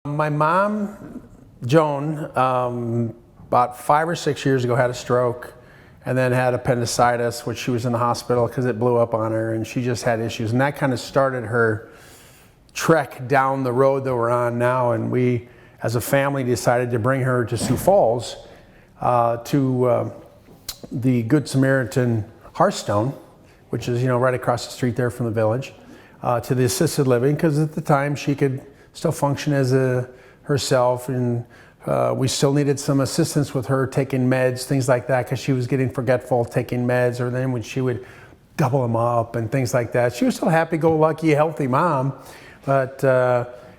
My mom, Joan, about 5 or 6 years ago had a stroke and then had appendicitis, which she was in the hospital because it blew up on her and she just had issues. And that kind of started her trek down the road that we're on now. And we, as a family, decided to bring her to Sioux Falls to the Good Samaritan Hearthstone, which is, right across the street there from the village, to the assisted living, because at the time she could still function as herself, and we still needed some assistance with her taking meds, things like that, because she was getting forgetful taking meds, or then when she would double them up and things like that. She was still happy-go-lucky, healthy mom, but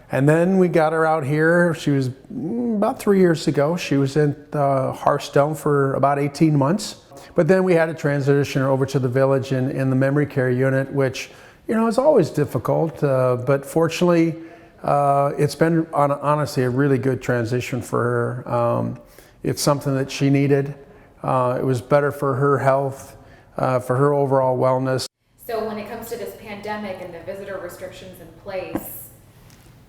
and then we got her out here. She was about 3 years ago. She was in Hearthstone for about 18 months, but then we had to transition her over to the village in the memory care unit, which is always difficult, but fortunately, it's been honestly a really good transition for her. It's something that she needed. It was better for her health, for her overall wellness. So when it comes to this pandemic and the visitor restrictions in place,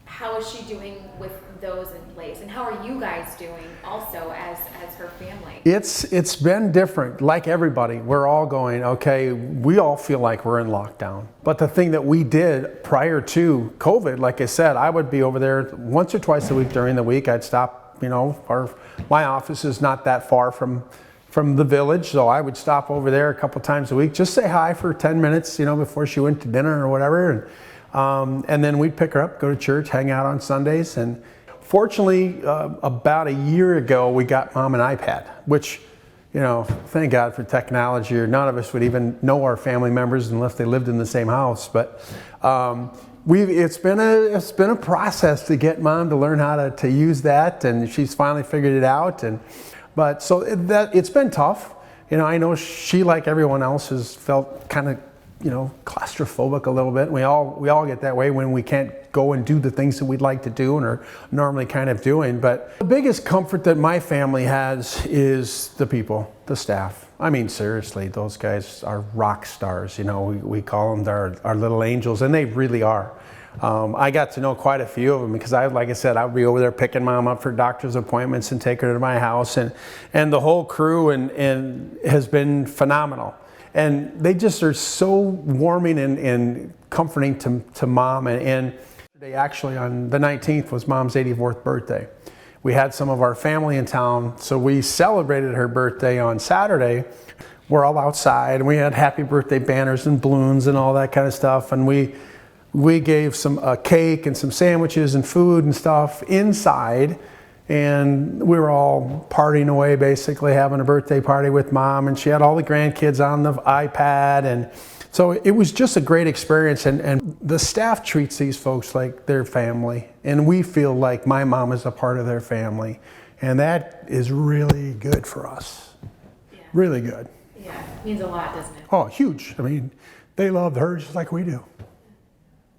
how is she doing with those in place? And how are you guys doing also as her family? It's been different. Like everybody, we're all going, okay, we all feel like we're in lockdown. But the thing that we did prior to COVID, like I said, I would be over there once or twice a week during the week. I'd stop, my office is not that far from the village, so I would stop over there a couple times a week, just say hi for 10 minutes, before she went to dinner or whatever. And then we'd pick her up, go to church, hang out on Sundays. And fortunately, about a year ago, we got Mom an iPad, which, thank God for technology, or none of us would even know our family members unless they lived in the same house. But it's been a process to get Mom to learn how to use that, and she's finally figured it out. But it's been tough. I know she, like everyone else, has felt kind of claustrophobic a little bit. We all get that way when we can't go and do the things that we'd like to do and are normally kind of doing. But the biggest comfort that my family has is the people, the staff. I mean, seriously, those guys are rock stars. We call them our little angels, and they really are. I got to know quite a few of them because like I said, I would be over there picking Mom up for doctor's appointments and take her to my house, and the whole crew and has been phenomenal. And they just are so warming and comforting to Mom. And actually on the 19th was Mom's 84th birthday. We had some of our family in town, so we celebrated her birthday on Saturday. We're all outside, and we had happy birthday banners and balloons and all that kind of stuff. And we gave a cake and some sandwiches and food and stuff inside. And we were all partying away, basically having a birthday party with Mom, and she had all the grandkids on the iPad, and so it was just a great experience. And the staff treats these folks like their family, and we feel like my mom is a part of their family, and that is really good for us. Yeah. Really good. Yeah, it means a lot, doesn't it? Oh, huge. I mean, they love her just like we do.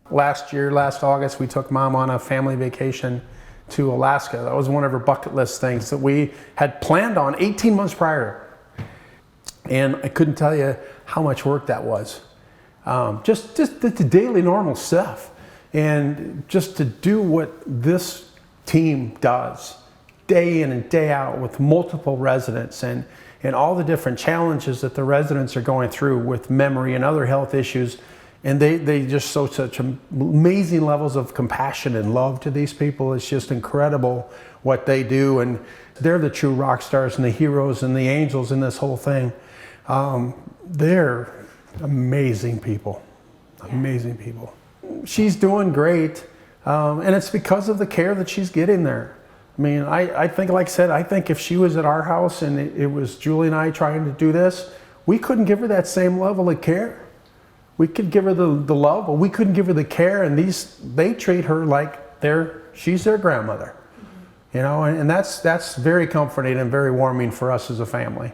Last August, we took Mom on a family vacation to Alaska. That was one of her bucket list things that we had planned on 18 months prior. And I couldn't tell you how much work that was. Just the daily normal stuff. And just to do what this team does day in and day out with multiple residents and all the different challenges that the residents are going through with memory and other health issues. And they just show such amazing levels of compassion and love to these people. It's just incredible what they do. And they're the true rock stars and the heroes and the angels in this whole thing. They're amazing people. Amazing people. She's doing great. And it's because of the care that she's getting there. I mean, I think, like I said, I think if she was at our house and it was Julie and I trying to do this, we couldn't give her that same level of care. We could give her the love, but we couldn't give her the care, and they treat her like she's their grandmother. And that's very comforting and very warming for us as a family.